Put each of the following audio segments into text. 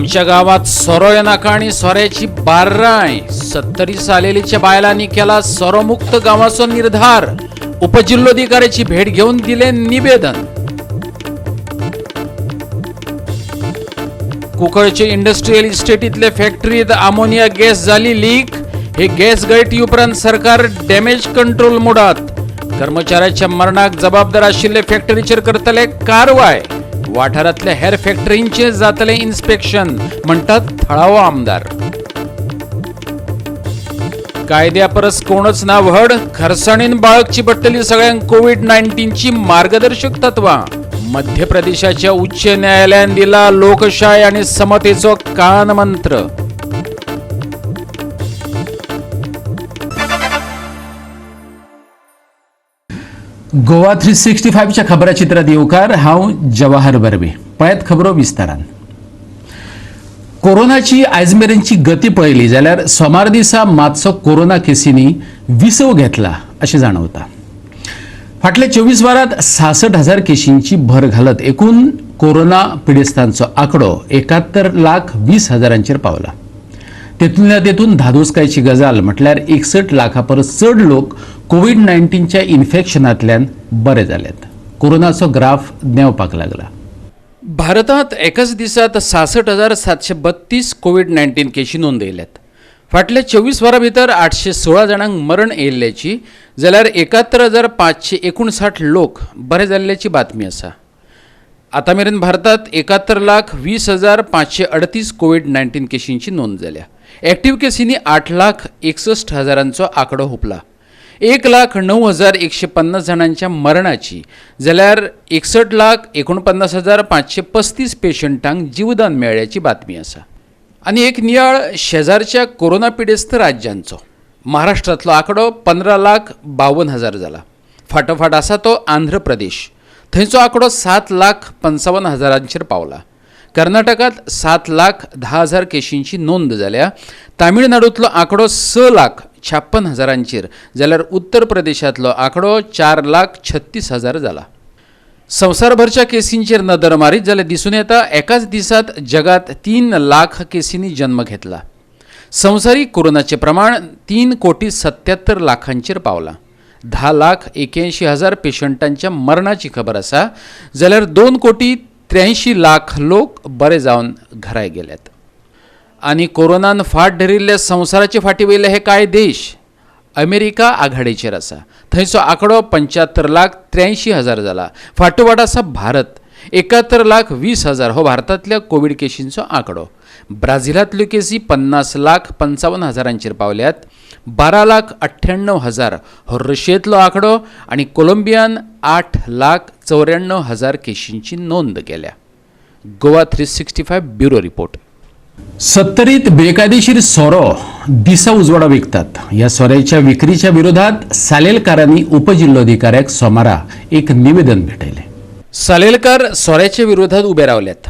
आमच्या गावात सोरो नाका आणि सोऱ्याची बार्राय 70 सालेलीच्या बायलांनी केला सोरोमुक्त गावाचो निर्धार. उपजिल्लोधिकाऱ्याची भेट घेऊन दिले निवेदन. कुंकळचे इंडस्ट्रियल इस्टेटीतले फॅक्टरीत अमोनिया गॅस झाली लीक. हे गॅस गळती उपरांत सरकार डॅमेज कंट्रोल मोडात. कर्मचाऱ्याच्या मरणाक जबाबदार आशिल्ले फॅक्टरीचेर करतले कारवाय. वाठारातल्या हेर फॅक्टरींचे जातले इन्स्पेक्शन म्हणतात थळावो आमदार. कायद्या परस कोणच ना व्हड. खरसाणीन बाळगची पडटली सगळ्यांक कोविड-19ची मार्गदर्शक तत्वां. मध्य प्रदेशाच्या उच्च न्यायालयान दिला लोकशाही आणि समतेचो कान मंत्र. गोवा 365 च्या खबरां चित्रात येवकार. हांव जवाहर बर्वे. पळयत खबरो विस्तारान. कोरोनाची आयज मेरेनची गती पळयली जाल्यार सोमार दिसा मातसो कोरोना केसींनी विसव घेतला अशें जाणवता. फाटल्या 24 वरांत 66,000 केशींची भर घालत एकूण कोरोना पिडेस्तांचो आंकडो 71,20,000 पावला. तेतून धादोसकायची गजाल म्हटल्यार 61 लाखा परस चड लोक कोविड-19च्या इन्फेक्शनांतल्यान बरे जाल्यात. कोरोनाचो ग्राफ देंवपाक लागला. भारतात एकाच दिसात 66,732 कोविड-19 केशी नोंदयल्यात. फाटल्या 24 वरां भितर 816 जाणांक मरण येयल्ल्याची जाल्यार 71,559 लोक बरे जाल्ल्याची बातमी आसा. आतां मेरेन भारतात 71,20,538 कोविड-19 केशींची नोंद जाल्या. एक्टिव्ह केसींनी 8,61,000 आंकडो हुपला. 1,09,150 जाणांच्या मरणाची जाल्यार 61,49,535 पेशंटांक जीवदान मेळ्ळ्याची बातमी आसा. आनी एक नियाळ शेजारच्या कोरोना पिडेस्त राज्यांचो. महाराष्ट्रांतलो आंकडो 15,52,000 जाला. फाटोफाट आसा तो आंध्र प्रदेश. थंयचो आंकडो 7,55,000 पावला. कर्नाटकांत 7,10,000 केशींची नोंद जाल्या. तामिळनाडूंतलो आंकडो 6,56,000 जाल्यार उत्तर प्रदेशांतलो आंकडो 4,36,000 जाला. संवसारभरच्या केसींचेर नदर मारीत जाल्यार दिसून येता एकाच दिसात जगात 3 लाख केसींनी जन्म घेतला. संवसारीक कोरोनाचे प्रमाण 3,77,00,000 पावला. 10,81,000 पेशंटांच्या मरणाची खबर आसा जाल्यार 2,83,00,000 लोक बरे जावन घराय गेल्यात. आनी कोरोनान फाट धरिल्ल्या संवसाराचे फाटी वयले हे कांय देश. अमेरिका आघाडीचेर आसा. थंयचो आंकडो 75,83,000 जाला. फाटोफाट आसा भारत. 71,20,000 हो भारतांतल्या कोविड केशींचो आंकडो. ब्राझिलांतल्यो केसी 50,55,000 पावल्यात. 12,98,000 हो रशियेंतलो आंकडो आनी कोलंबियान 8,94,000 केशींची नोंद केल्या. Goa 365 bureau report. 70 बेकायदेशीर सोरो दिसा उजवाडा विकतात. या सोऱ्याच्या विक्रीच्या विरोधात सालेलकारांनी उपजिल्लोधिकाऱ्याक सोमारा एक निवेदन भेटयले. सालेलकार सोऱ्याच्या विरोधात उबे रावल्यात.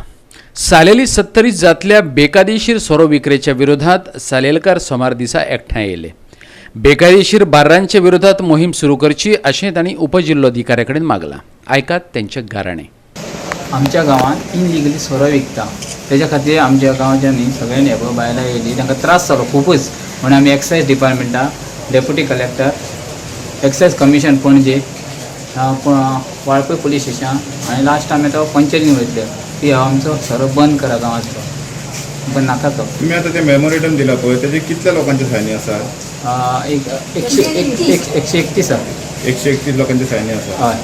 सालेली 70 जातल्या बेकायदेशीर सोरो विक्रेच्या विरोधात सालेलकार सोमार दिसा एकठांय येयले. बेकायदेशीर बार्रांच्या विरोधात मोहीम सुरू करची अशें तांणी उपजिल्लोधिकाऱ्या कडेन मागलां. आयकात तेंचे गाराणें. आमच्या गांवांत इनलिगली सोरो विकता. तेच्या खातीर आमच्या गांवच्या न्ही सगळ्यांनी बायलां येयली. तांकां त्रास जालो खूबच. म्हणून आमी एक्सायज डिपार्टमेंटाक डेप्युटी कलेक्टर एक्सायज कमिशन पणजे वाळपय पुलीस स्टेशन आनी लास्ट आमी तो पंचायतीन वयतले की आमचो सोरो बंद करा गांवांतलो. पण नाका तो. तुम्ही आता ते मेमोरेंडम दिला पळय तेजे कितल्या लोकांच्या सायनी आसा? 131 लोकांच्या सायनी आसा. हय.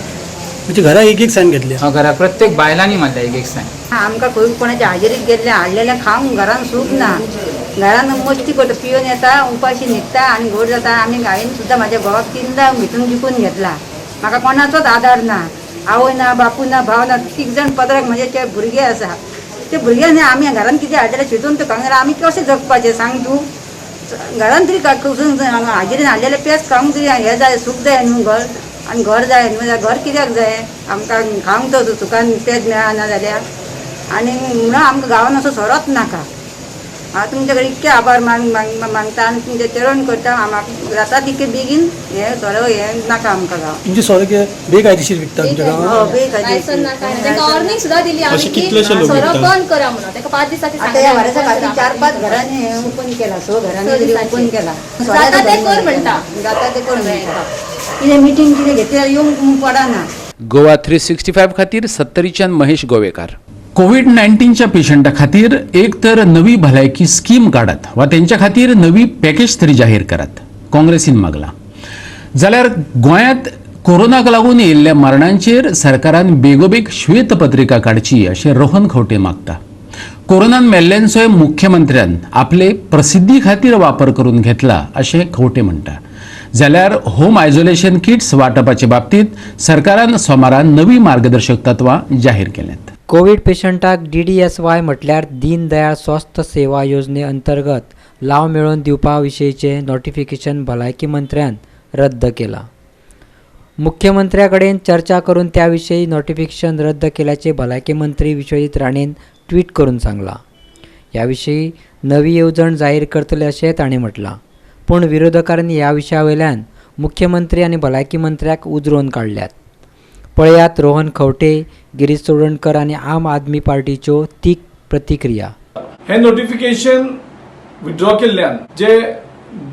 म्हणजे घरा एक सायन घेतली. घरा प्रत्येक बायलांनी मारल्या एक सायन. आमकां खंय कोणाच्या हाजेरीक गेल्ले हाडलेलें खावंक घरान सूख ना. घरान मस्ती करता पिवन येता उपाशी न्हिदता आनी घोट जाता. आमी हांवें सुद्दां म्हाज्या घोवाक 3दा भितून जिखून घेतला. म्हाका कोणाचोच आदार ना. आवय ना बापूय ना भाव ना. 3 जाण पदराक म्हाजे ते भुरगे आसा. ते भुरग्यांनी आमी घरान कितें हाडलेलें शिजोवन ते खावंक आमी कशें जगपाचें सांग तूं. घरान तरी हाजेरीन हाडलेलें पेज खावंक तरी हें जाय सूख जाय न्हू. घर आनी घर जाय न्हू. घर कित्याक जाय आमकां खावंक तो सुखान पेज मेळना जाल्यार. आनी म्हणून आमकां गांवान असो सोरोच नाका. हांव तुमचे कडेन इतके आभार मागता आनी तुमचे चरण करता म्हाका जाता तितके बेगीन हे सोरो हे नाका आमकां गांव तुमचे सोरो बेकायदेशीर विकता तुमच्या गांवांत बेकायदेशीर तांकां ऑर्निंग सुद्धा दिली आमी अशे की कितलेशे लोक सोरो विकतात? बंद करा म्हणून ताका 5 दिसाची आता ह्या वर्सा खातीर 4-5 घरांनी हे ओपन केला 6 घरांनी तरी ओपन केला जाता ते कर म्हणटा. जाता ते कर म्हणटा कितें मिटींग कितें घेतल्यार येवंक पडना. गोवा 365 खातीर सत्तरीच्यान महेश गोवेकार. कोविड-19च्या पेशंटा खातीर एक तर नवी भलायकी स्कीम काडात वा तेंच्या खातीर नवी पॅकेज तरी जाहीर करात, काँग्रेसीन मागला. जाल्यार गोंयांत कोरोनाक लागून येयल्ल्या मरणांचेर सरकारान बेगोबेग श्वेतपत्रिका काडची अशें रोहन खंवटे मागता. कोरोनान मेल्ल्यांचोय मुख्यमंत्र्यान आपले प्रसिद्धी खातीर वापर करून घेतला अशें खंवटे म्हणटा. जाल्यार होम आयसोलेशन किट्स वांटपाचे बाबतींत सरकारान सोमारान नवी मार्गदर्शक तत्वां जाहीर केल्यात. कोविड पेशंटाक DDSY म्हटल्यार दीन दयाळ स्वस्थ सेवा योजने अंतर्गत लाव मेळोवन दिवपा विशयीचें नोटिफिकेशन भलायकी मंत्र्यान रद्द केला. मुख्यमंत्र्या कडेन चर्चा करून त्या विशयी नोटिफिकेशन रद्द केल्याचे भलायकी मंत्री विश्वजीत राणेन ट्वीट करून सांगला. ह्या विशयी नवी येवजण जाहीर करतले अशें ताणें म्हटलां. पूण विरोधकांनी ह्या विशया वयल्यान मुख्यमंत्री आनी भलायकी मंत्र्याक उजरोवन काडल्यात. पळयात रोहन खंवटे, गिरीश चोडणकर आनी आम आदमी पार्टीच्यो तीख प्रतिक्रिया. हे नोटिफिकेशन विथड्रॉ केल्ल्यान जे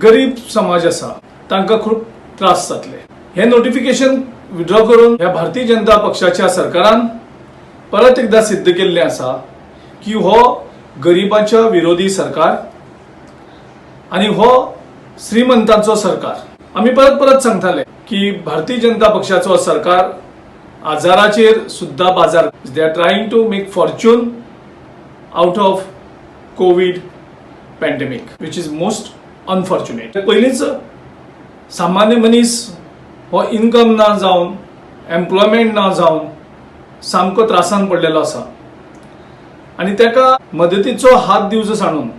गरीब समाज आसा तांकां खूब त्रास जातले. हे नोटिफिकेशन विथड्रॉ करून ह्या भारतीय जनता पक्षाच्या सरकारान परत एकदा सिद्ध केल्लें आसा की हो गरिबांच्या विरोधी सरकार आनी हो श्रीमंतांचो सरकार. आमी परत परत सांगताले की भारतीय जनता पक्षाचो सरकार आजाराचेर सुद्धा बाजार. They are trying to make fortune out of Covid pandemic which is most unfortunate. पयलींच सामान्य मनीस हो इन्कम ना जावन एम्प्लॉयमेंट ना जावन सामको त्रासान पडलेलो आसा आनी ताका मदतीचो हात दिवचो सांडून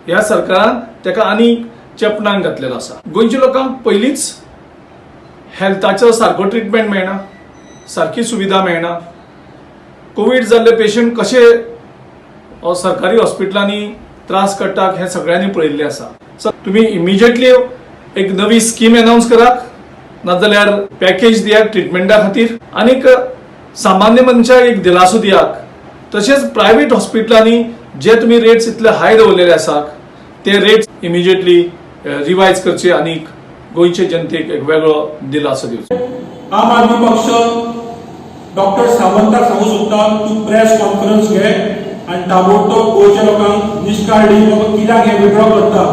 ह्या सरकारान ताका आनी चेपणाक घातलेलो आसा. गोंयच्या लोकांक पयलींच हेल्थाचो सारको ट्रिटमेंट मेळना, सारकी सुविधा मेळना. कोविड जाल्ले पेशंट कशे सरकारी हॉस्पिटलांनी त्रास काडटात हें सगळ्यांनी पळयल्लें आसा. सो तुमी इमिजिएटली एक नवी स्कीम अनाउन्स करात, नाजाल्यार पॅकेज दियात ट्रिटमेंटा खातीर आनीक सामान्य मनशाक एक दिलासो दियात. तशेंच प्रायव्हेट हॉस्पिटलांनी जे तुमी रेट्स इतले हाय दवरलेले आसात ते रेट्स इमिजिएटली रिवायज करचे आनीक गोंयचे जनतेक एक वेगळो दिलासो दिवचो. आम आदमी पक्ष डॉक्टर सावंताक सांगू सोदता तूं प्रेस कॉन्फरन्स घे आनी ताबडतोब गोंयच्या लोकांक निश्काळजी बाबा कित्याक हे विड्रॉ करता.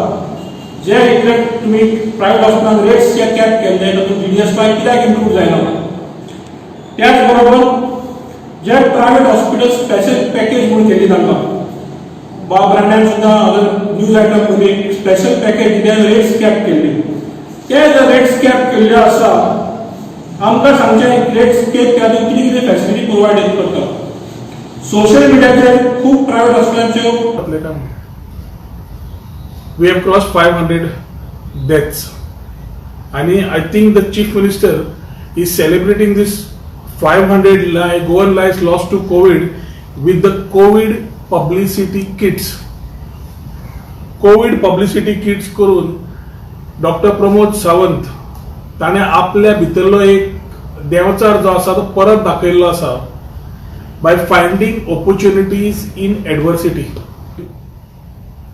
जे इतले तुमी प्रायव्हेट हॉस्पिटलांत रेट्स जे कॅप केल्ले तातूंत DDSY कित्याक इम्प्रूव जायना. त्याच बरोबर जे प्रायव्हेट हॉस्पिटल स्पेशल पॅकेज म्हणून केली तांकां ब्रांडान सुद्दां न्यूज आयटम मध्ये स्पेशल पॅकेज कितें रेट्स कॅप केल्ली. ते जे रेट्स कॅप केल्ले आसा आमकां सांगचें रेट्स कॅप केल्यार कितें कितें फॅसिलिटी प्रोवायड करता. सोशल मिडियाचेर खूब private हॉस्पिटलांच्यो We have crossed 500 deaths. And I think the Chief Minister is celebrating this 500 Goan lives lost to COVID with the COVID publicity kits. COVID publicity kits करून doctor Pramod Sawant ताणे आपल्या भितरलो एक देवचार जो आसा तो परत दाखयल्लो आसा by finding opportunities in adversity.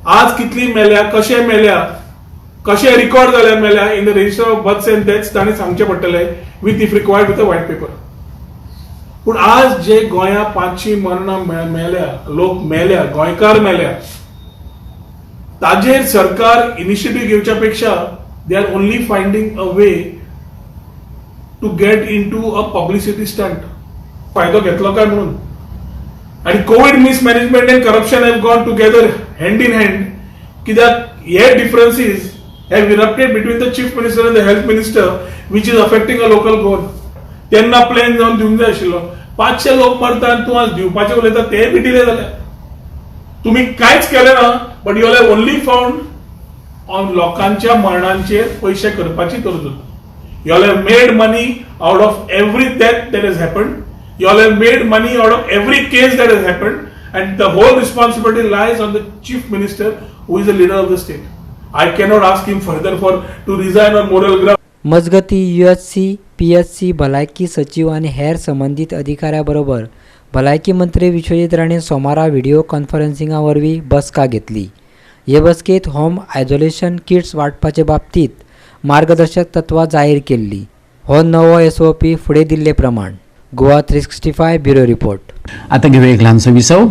आज कितली मेल्या, कशे मेल्या, कशे रिकॉर्ड जाल्या मेल्या in the register of births and deaths तांणी सांगचे पडटले with if required with a white paper. पूण आज जे गोंया 500 मरणां मेल्या, लोक मेल्या, गोंयकार मेल्या, ताजेर सरकार इनिशिएटिव्ह घेवच्या पेक्षा they are only finding a way to get into a publicity stunt. फायदो घेतलो काय म्हणून. आणि covid mismanagement and corruption have gone together hand in hand. कित्याक हे differences have erupted between the chief minister and the health minister which is affecting a local gone. तेन्ना plan जावन दिवंक जाय आशिल्लो. 500 लोक मरता आनी तूं आज दिवपाचे उलयता ते बी डिले जाले. तुम्ही कांयच केलें ना but you have only found on लोकांच्या मरणांचेर पयशे करपाची तरतूद. You all have made money out of every death that has happened. You all have made money out of every case that has happened. and the whole responsibility lies on the chief minister, who is the leader of the state. I cannot ask him further to resign on moral ground. मजगती UHC, PHC भलायकी सचिव आणि हेर संबंधित अधिकाऱ्याबरोबर भलायकी मंत्री विश्वजीत राणे सोमारा video कॉन्फरन्सिंगा वरवीं बसका घेतली. हे बसकेत होम आयसोलेशन किट्स वाटपाचे बाबतीत मार्गदर्शक तत्वां जाहीर केल्ली. हो नवो SOP फुडें दिल्ले प्रमाण. Goa 365 bureau report. आता घेऊया एक लहानसं विसव.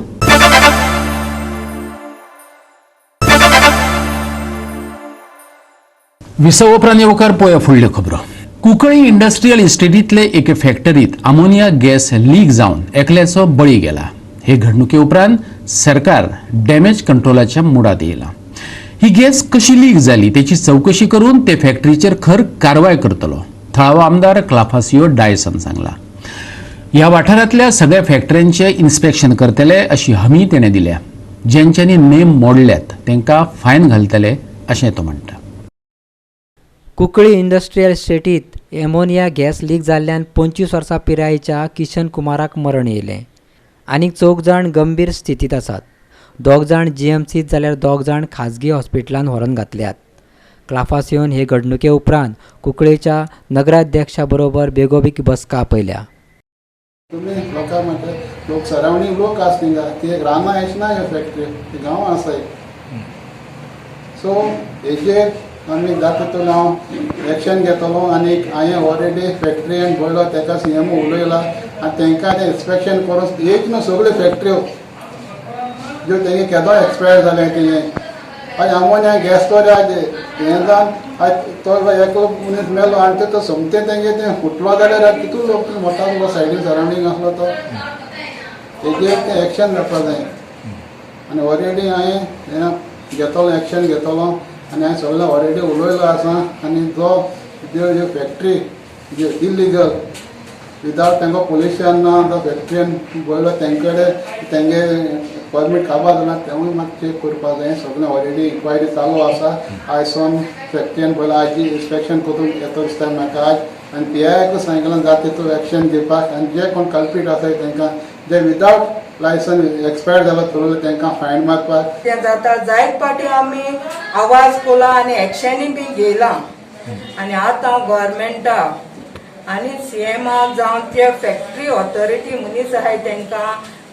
विसव उपरांत येवकार पळया फुडल्यो खबरो. कुंकळी इंडस्ट्रियल इस्टेटींतले एके फॅक्टरीत अमोनिया गॅस लीक जावन एकल्याचो बळी गेला. हे घडणुके उपरांत सरकार डॅमेज कंट्रोलाच्या मुडात येयला. ही गॅस कशी लीक जाली तेची चवकशी करून ते फॅक्टरीचेर खर कारवाय करतलो, थळावो आमदार क्लाफासियो डायसन सांगला. ह्या वाठारांतल्या सगळ्या फॅक्टऱ्यांचे इन्स्पेक्शन करतले अशी हमी तेणे दिल्या. ज्यांच्यांनी नेम मोडल्यात तांकां फायन घालतले अशें तो म्हणटा. Cuncolim industrial इस्टेटीत ammonia gas leak जाल्ल्यान 25 वर्सां पिरायेच्या किशन कुमाराक मरण येयलें. आनीक 4 जाण गंभीर स्थितीत आसात. 2 जाण GMCत जाल्यार 2 जाण खाजगी हॉस्पिटलांत व्हरून घातल्यात. क्लाफासियोन हे घडणुके उपरांत कुंकळेच्या नगराध्यक्षा बरोबर बेगोबेग बसका आपयल्या. तुम्ही लोकांक म्हणटा लोक सरावंडींग लोक आसा थिंगा ती एक रानां अशी ना ह्यो फॅक्टरी ती गांवां आसाय. सो हेजेर आमी जाता तितून हांव एक्शन घेतलो. आनी हांवें ऑलरेडी फॅक्टरीन पळयलो, ताका CM उलयला आनी तांकां तें इन्स्पेक्शन करून एक न्हू सगळ्यो फॅक्टऱ्यो ज्यो तेंगे केदो एक्सपायर जाले तें आनी आमोनिया गॅस तो हें जावन तो एकलो मनीस मेलो आनी तो सोमतें तेंगे तें फुटलो जाल्यार तितून लोक मोठा सायडीन सरावंडींग आसलो तो तेजेर तें एक्शन जावपा जाय. आनी ऑलरेडी हांवें घेतलो एक्शन घेतलो आनी हांवें सगळें ऑलरेडी उलयलो आसा. आनी ज्यो फॅक्टरी ज्यो इलिगल विदावट तांकां पोल्युशन ना तो फॅक्टरीन पळयलो तेंकडे तेंगे परमीट काबार जालां तेवूय मात चॅक करपा जाय. सगळें ऑलरेडी इन्क्वायरी चालू आसा. आयज सोन फॅक्टरीन पळयलो आयज इन्स्पेक्शन करून येतो दिसता म्हाका आज. आनी PIक सांगलां जाता तितून एक्शन दिवपाक आनी जे कोण कल्पीट आसाय तांकां जे विदावट लायसन एक्सपायर जालो चलयलो तांकां फायन मारपाक. तें जाता जायत फावटी आमी आवाज केला आनी एक्शनूय बी घेयलां. आनी आतां हांव गव्हर्मेंटाक आनी CMाक जावं ते फॅक्टरी ऑथॉरिटी मनीस आहाय तांकां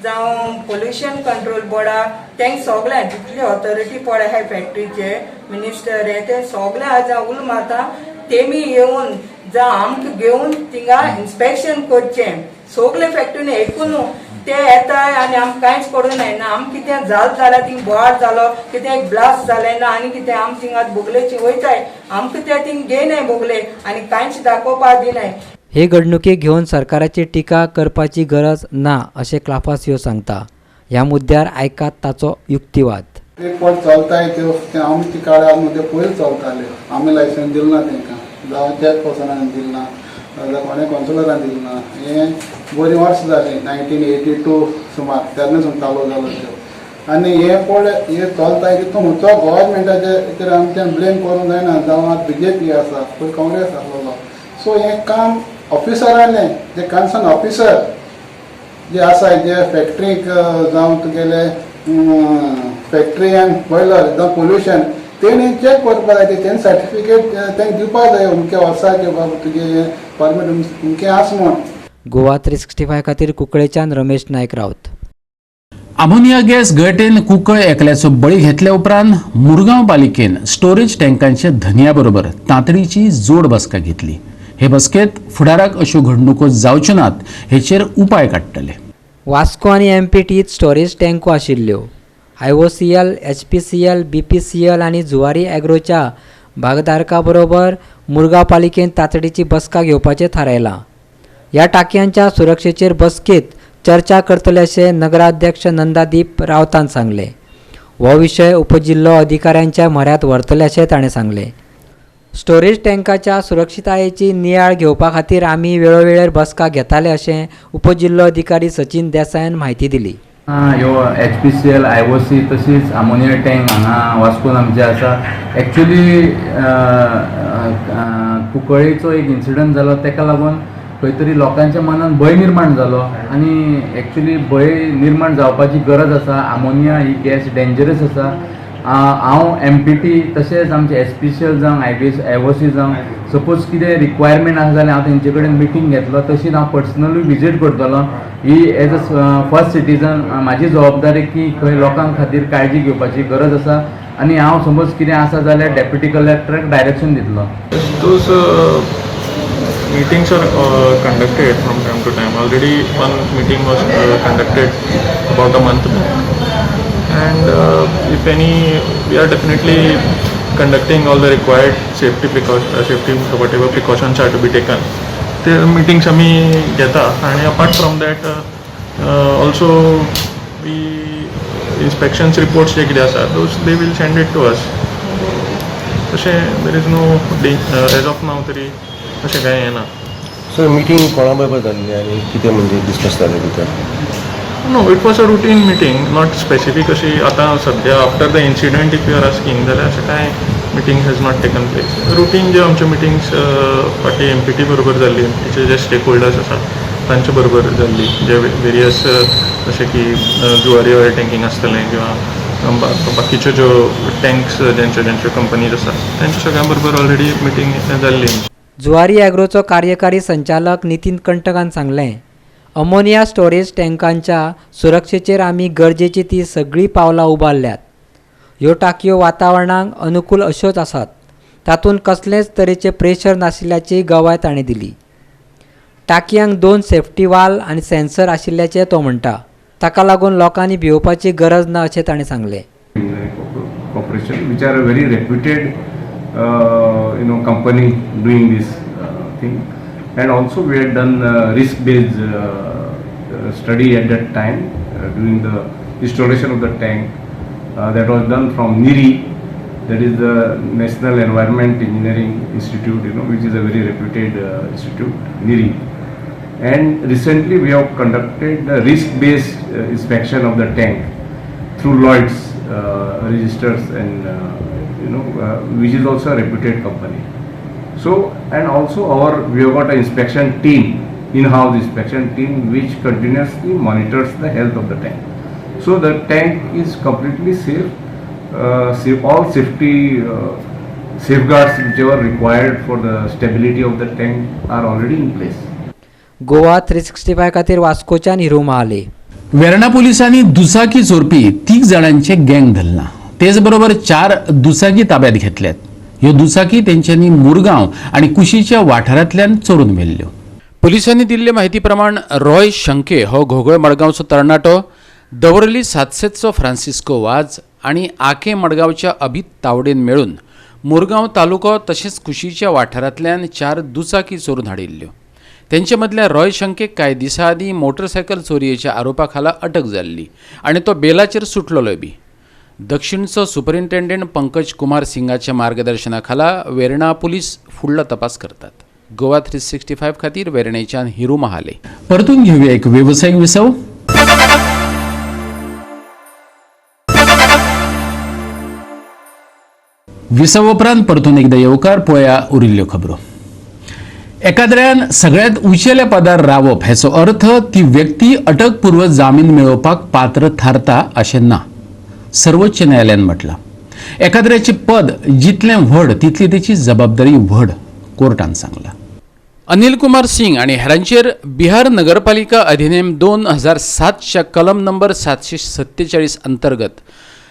जावं पोल्युशन कंट्रोल बोर्डाक तांकां सगळ्यांक जितली ऑथॉरिटी पड आहाय फॅक्टरीचे मिनिस्टर हे ते सगळे आज उल मारता तेमी येवन जावं आमकां घेवन थिंगा इन्स्पेक्शन करचें. सगळे फॅक्टरीन एकूच ते येताय आनी आमकां कांयच करूंक जायना. आमकां कितें जालें जाल्यार थिंग बोवाळ जालो कितें एक ब्लास्ट जालें ना आनी कितें आम थिंगा बोगलेची वयताय आमकां ते थिंग घेयनाय बोगले आनी कांयच दाखोवपाक दिनाय. हे घडणुके घेवन सरकाराची टिका करपाची गरज ना अशें क्लाफासियो सांगता. ह्या मुद्द्यार आयकात ताचो युक्तिवाद. रिपोर्ट चलताय त्यो आमचे काळार न्हू ते पयलीं चलताले. आमी लायसन दिलें ना तांकां जावं चॅक पर्सनान दिलें ना जाल्यार कोणें कॉन्सुलरान दिलें ना. हें बरीं वर्सां जालीं 1982 सुमार तेन्नासून चालू जालो त्यो. आनी हें पळय हें चलताय की तूं खंयचो गोवोरमेंटाचेर आमच्यान ब्लेम करूंक जायना. जावं आतां BJP आसा पयलीं काँग्रेस आसलेलो. सो हें काम ऑफिसरांनी जे कन्सर्न ऑफिसर जे आसाय जे फॅक्टरीक जावं तुगेले फॅक्टरीन बॉयलर जावं पोल्युशन तेणी चॅक करपा जाय. तेणी सर्टिफिकेट तेंकां दिवपा जाय अमके वर्साचे बाबा तुगे परमीट अमकें आसा म्हूण. गोवा 365 खातीर कुंकळेच्यान रमेश नायक रावत. अमोनिया गॅस गळटेन कुंकळ एकल्याचो बळी घेतल्या उपरांत मुरगांव पालिकेन स्टोरेज टँकांच्या धन्या बरोबर तांतडीची जोड बसका घेतली. हे बसकेत फुडाराक अश्यो घडणुको जावच्यो नात हेचेर उपाय काडटले. वास्को आनी MPTत स्टोरेज टँको आशिल्ल्यो. IOCL, HPCL, BPCL आनी जुवारी ॲग्रोच्या भागधारकां बरोबर मुरगांव पालिकेन तातडीची बसका घेवपाचें थारायलां. ह्या टाकयांच्या सुरक्षेचेर बसकेत चर्चा करतले अशें नगराध्यक्ष नंदादीप रावतान सांगलें. हो विशय उपजिल्लो अधिकाऱ्यांच्या म्हऱ्यांत व्हरतले अशें ताणें सांगलें. स्टोरेज टँकाच्या सुरक्षिततायेची नियाळ घेवपा खातीर आमी वेळोवेळेर बसका घेताले अशें उपजिल्लो अधिकारी सचिन देसायान म्हायती दिली. ह्यो HPCL, IOC तशीच अमोनिया टँक हांगा वास्कोन आमचे आसा. एक्चुली कुंकळेचो एक इन्सिडंट जालो ताका लागून खंय तरी लोकांच्या मनात भंय निर्माण जालो आनी एक्चुली भंय निर्माण जावपाची गरज आसा. आमोनिया ही गॅस डेंजरस आसा. हांव MPT तशेंच आमचे एसपीसीएल जावं IOC जावं सपोज कितें रिक्वायरमेंट आसा जाल्यार हांव तेंचे कडेन मिटींग घेतलो. तशीच हांव पर्सनली विजीट करतलो. ही एज अ फर्स्ट सिटीजन म्हाजी जबाबदारी की खंय लोकां खातीर काळजी घेवपाची गरज आसा आनी हांव समज कितें आसा जाल्यार डेप्युटी कलेक्टराक डायरेक्शन दितलो. Meetings are conducted from time to time. Already one meeting was conducted about a month back, and if any, we are definitely conducting all the required safety whatever precautions are to be taken. The meetings आमी घेता and apart from that also we inspections reports जे कितें आसा those they will send it to us. तशें there is no as of now तरी अशें कांय येना. सर मिटींग कोणा बरोबर जाल्ली आनी कितें म्हणजे डिस्कस जालें भितर? No, it was a routine meeting, not specific अशी. आतां सद्या after the incident if you are asking जाल्यार अशें कांय meeting has not taken place. Routine जे आमचे मिटींग्स फाटी MPT बरोबर जाल्ली, आमचे जे स्टेक होल्डर्स आसा तांचे बरोबर जाल्ली, जे वेरियस जशें की जुवारी ऑयल टँकींग आसतलें किंवा बाकीच्यो ज्यो टँक्स ज्यांच्यो कंपनीज आसा तांच्या सगळ्यां बरोबर ऑलरेडी मिटींग जाल्ली. जुवारी ॲग्रोचो कार्यकारी संचालक नितीन कंटकान सांगलें, अमोनिया स्टोरेज टँकांच्या सुरक्षेचेर आमी गरजेची ती सगळीं पावलां उबारल्यात. ह्यो टाकयो वातावरणाक अनुकूल अश्योच आसात. तातूंत कसलेंच तरेचें प्रेशर नाशिल्ल्याची गवाय ताणें दिली. टाकयांक 2 सेफ्टी वाल्व आनी सेन्सर आशिल्ल्याचें तो म्हणटा. ताका लागून लोकांनी भिवपाची गरज ना अशें ताणें सांगलें. Corporation which are a very reputed company doing this thing, and also we had done risk-based study at that time during the installation of the tank that was done from NIRI, that is the National Environment Engineering Institute, which is a very reputed institute, NIRI. And recently we have conducted the risk-based inspection of the tank through Lloyd's registers and which is also a reputed company. So, and also we have got an inspection team, in-house inspection team, which continuously monitors the health of the tank. So the tank is completely safe. All safety safeguards which are required for the stability of the tank are already in place. Goa 365 खातीर वास्कोच्यान हिरू महाले. वेर्णा पोलिसांनी दुचाकी चोरपी 3 जाणांचे गँग धरला. तेच बरोबर 4 दुचाकी ताब्यात घेतल्यात. ह्यो दुचाकी तेंच्यांनी मुरगांव आणि कुशीच्या वाठारांतल्यान चोरून व्हेल्ल्यो. पोलिसांनी दिल्ले माहिती प्रमाण रॉय शंके हो घोगळ मडगांवचो तरणाटो, दवर्ली 700चो फ्रांसिस्को वाज आणि आके मडगांवच्या अभित तावडेन मेळून मुरगांव तालुको तशेंच कुशीच्या वाठारांतल्यान 4 दुचाकी चोरून हाडिल्ल्यो. तेंचे मदल्या रॉय शंकेक कांय दिसां आदीं मोटरसायकल चोरयेच्या आरोपा खाला अटक जाल्ली आणि तो बेलाचेर सुटलोय बी. दक्षिणचो सुपरिंटेंडंट पंकज कुमार सिंगाच्या मार्गदर्शनाखाला वेर्णा पुलीस फुडलो तपास करतात. गोवा 365 खातीर वेर्णेच्यान हिरू महाले. परतून घेऊया एक व्यावसायिक विसव. विसव उपरांत परतून एकदा येवकार पळया उरिल्ल्यो खबरो. एकाद्र्यान सगळ्यात उंचेल्या पदार रावप हेचो अर्थ ती व्यक्ती अटकपूर्व जामीन मेळोवपाक पात्र थारता अशें ना, सर्वोच्च न्यायालयान म्हटलां. एकाद्र्याचे पद जितलें व्हड तितली तेची जबाबदारी व्हड, कोर्टान सांगलां. अनिल कुमार सिंग आणि हेरांचेर बिहार नगरपालिका अधिनियम 2007च्या कलम नंबर 747 अंतर्गत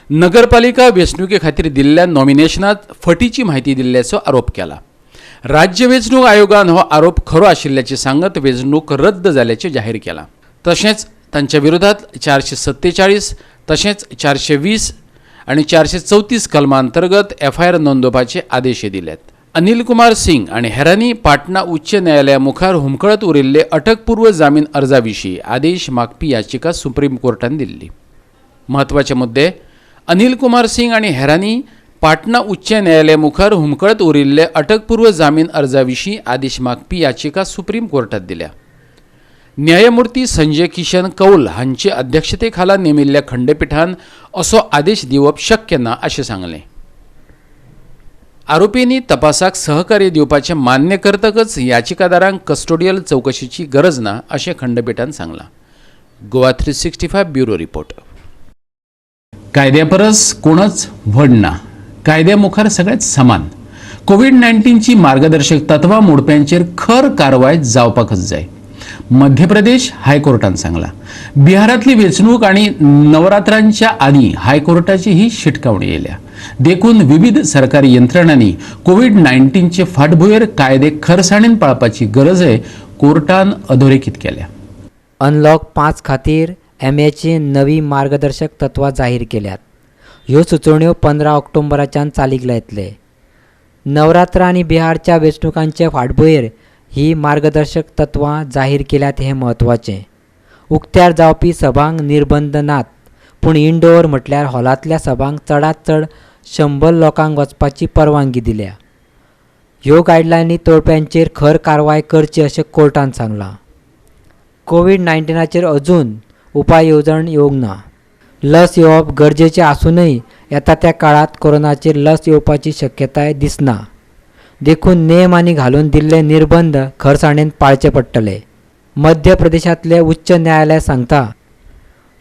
नगरपालिका वेंचणुके खातीर दिल्ल्या नॉमिनेशनात फटीची म्हायती दिल्ल्याचो आरोप केला. राज्य वेंचणूक आयोगान हो आरोप खरो आशिल्ल्याचे सांगत वेंचणूक रद्द जाल्याचे जाहीर केला. तशेंच तांच्या विरोधात 447 तशेंच 420 आणि 434 कलमा अंतर्गत FIR नोंदोवपाचे आदेश दिल्यात. अनिल कुमार सिंग आणि हेरांनी पाटणा उच्च न्यायालया मुखार हुमकळत उरिल्ले अटकपूर्व जामीन अर्जाविशीं आदेश मागपी याचिका सुप्रीम कोर्टान दिल्ली. म्हत्वाचे मुद्दे: अनिल कुमार सिंग आणि हेरांनी पाटणा उच्च न्यायालया मुखार हुमकळत उरिल्ले अटकपूर्व जामीन अर्जाविशीं आदेश मागपी याचिका सुप्रीम कोर्टात दिल्या. न्यायमूर्ती संजय किशन कौल हांचे अध्यक्षतेखाला नेमिल्ल्या खंडपीठान असो आदेश दिवप शक्य ना अशें सांगलें. आरोपींनी तपासाक सहकार्य दिवपाचें मान्य करतकच याचिकादारांक कस्टोडियल चौकशीची गरज ना अशें खंडपीठान सांगलां. Goa 365 bureau report. कायद्या परस कोणच व्हड ना, कायद्या मुखार सगळेच समान. कोविड-19ची मार्गदर्शक तत्वां मोडप्यांचेर खर कारवाय जावपाकच जाय. मध्य प्रदेश हायकोर्टान सांगला. बिहारातली वेंचणूक आणि नवरात्रांच्या आदी हायकोर्टाची ही शिटकावणी येयल्या. देखून विविध सरकारी यंत्रणांनी कोविड-19चे फाटभुंयेर कायदे खरसाणीन पाळपाची गरजय कोर्टान अधोरेखीत केल्या. अनलॉक 5 खातीर MAची नवी मार्गदर्शक तत्वां जाहीर केल्यात. ह्यो सुचोवण्यो 15 ऑक्टोबराच्यान चालीक लायतले. नवरात्र आनी बिहारच्या वेंचणुकांचे फाटभुंयेर ही मार्गदर्शक तत्वां जाहीर केल्यात हें म्हत्वाचें. उक्त्यार जावपी सभांक निर्बंध नात, पूण इनडोअर म्हटल्यार हॉलांतल्या सभांक चडांत चड 100 लोकांक वचपाची परवानगी दिल्या. ह्यो गायडलायनी तोडप्यांचेर खर कारवाय करची अशें कोर्टान सांगलां. कोविड-19चेर अजून उपाय येवजण येवंक ना. लस येवप गरजेचें आसूनय येता त्या काळात कोरोनाचेर लस येवपाची शक्यताय दिसना. देखून नेम आनी घालून दिल्ले निर्बंध खरसाणेन पाळचे पडटले. मध्य प्रदेशांतले उच्च न्यायालय सांगता,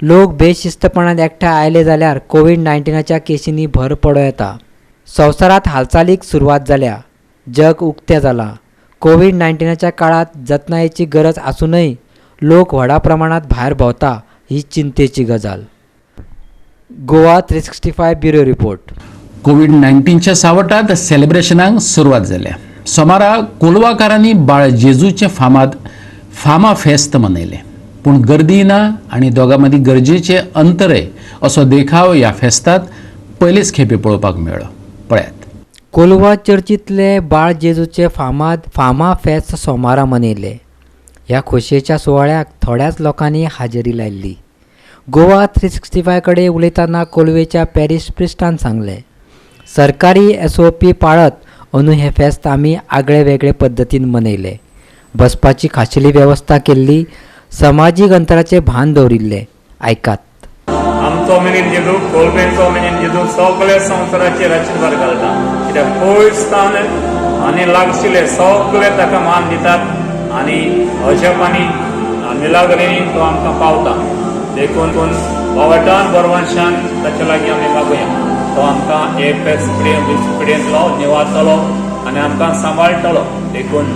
लोक बेशिस्तपणान एकठांय आयले जाल्यार कोविड-19च्या केसींनी भर पडो येता. संवसारांत हालचालीक सुरवात जाल्या. जग उक्तें जालां. कोविड-19च्या काळात जतनायेची गरज आसूनय लोक व्हडा प्रमाणात भायर भोंवता ही चिंतेची गजाल. Goa 365 bureau report. कोविड-19च्या सावटात सेलिब्रेशनांक सुरवात जाल्या. सोमारा कोलवाकारांनी बाळ जेजूचे फामाद फामा फेस्त मनयले. पूण गर्दी ना आनी दोगां मदीं गरजेचें अंतरय असो देखाव ह्या फेस्तांत पयलेच खेपे पळोवपाक मेळ्ळो. पळयात. कोलवा चर्चींतले बाळ जेजूचे फामाद फामा फेस्त सोमारा मनयले. ह्या खोशयेच्या सुवाळ्याक थोड्याच लोकांनी हाजेरी लायिल्ली. गोवा 365 कडेन उलयतना कोलवेच्या पॅरिश प्रिस्टान सांगलें, सरकारी SOP पाळत अंदू हें फेस्त आमी आगळे वेगळे पद्दतीन मनयले. बसपाची खाशेली वेवस्था केल्ली, समाजीक अंतराचें भान दवरिल्लें. आयकात. आमचो मेनीन जेजू, कोलवेचो मेनीन जेजू सगळे संवसाराचेर आशिर्वाद घालता. कित्याक पयसतान आनी लागशिल्ले सगळे ताका मान दितात आनी अशेपणी मिलाग्रेंनी तो आमकां पावता. देखून वावटान बरवंशान ताचे लागीं आमी मागुया. तो आमकां हे पिडेंतलो निवातलो आनी आमकां सांबाळटलो. देखून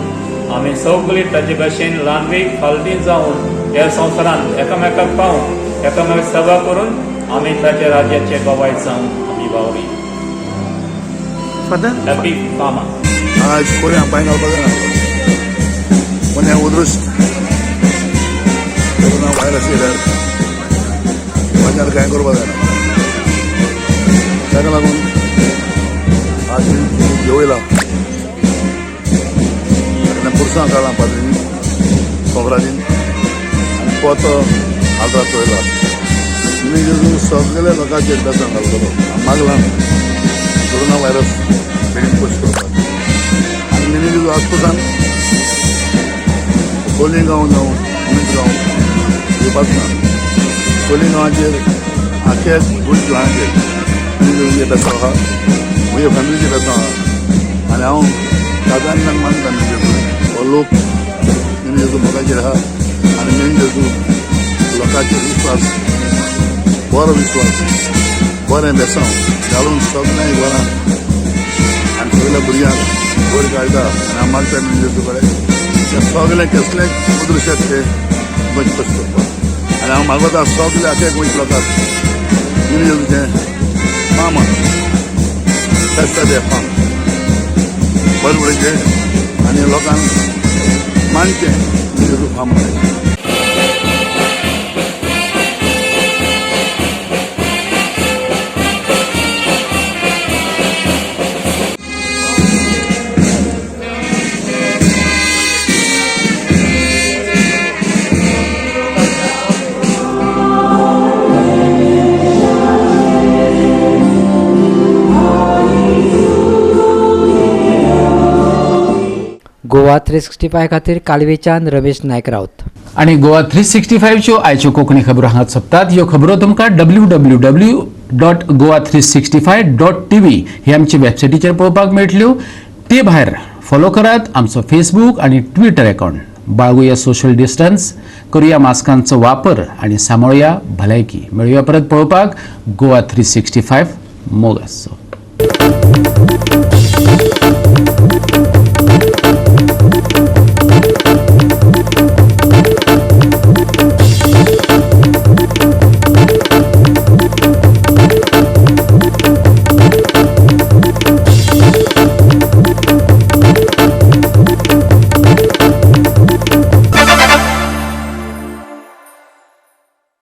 आमी सगळीं ताचे भशेन ल्हानवीक फालती जावन ह्या संवसारांत एकामेकाक पावून एकामेक सेवा करून आमी ताच्या राज्याचे गवाय जावन आमी वावरी. हॅपी फामा. आज कोणी पांय घालपाक जायना. पण हें उदृश्ट कोरोना व्हायरस येयल्यार माझ्यार कांय करपाक जायना. ताका लागून आज येवयला पुरसां काडलां पाद्रीन खोबरादीन आनी पोतो आदार चोयला. मिनी जेजू सगळ्या लोकांचेर बेसान घालतलो. मागलां कोरोना व्हायरस बेगीन पयस करपाक. आनी मिनी जेजू आज पासून कोलिगांव जावं उमेदगांव येवपाक ना. कोलिगांवाचेर आख्या गोंय गोंयाचेर मिनी जेजूचे बेसांव आहा, म्हज्या फॅमिलीचे बेसांव आहा. आनी हांव सादारणाक मानता मिनी जेजू. हो लोक मिनी जेजू मोगाचेर आहा आनी मिनी जेजू लोकांचेर विश्वास, बरो विश्वास, बरें बेसांव घालून सगळ्यांक घरान आनी सगळ्या भुरग्यांक बरें काडटा. आनी हांव मागता मिनी जेजू कडेन सगळे कसलेंच उदृश्यात ते गोंय पयस करपाक. आनी हांव मागता सगळे आख्या गोंयच्या लोकांक मिनी जेजूचें फाम फेस्ताचें फाम बरें उडयचें आनी लोकांक मानचें मिनी जेजू फाम मनयचें. गोवा 365 खातीर कालवेच्यान रमेश नायक रावत. आणि गोवा 365 च्यो आयच्यो कोंकणी खबरो हांगा सोंपतात. ह्यो खबरो तुमकां www.goa365.tv ही आमची वेबसायटीचेर पळोवपाक मेळटल्यो. ते भायर फॉलो करात आमचो फेसबूक आणि ट्विटर अकाउंट. बाळगुया सोशल डिस्टन्स, करुया मास्कांचो वापर आणि सांबाळुया भलायकी. मेळुया परत पळोवपाक गोवा 365 मोग आसचो.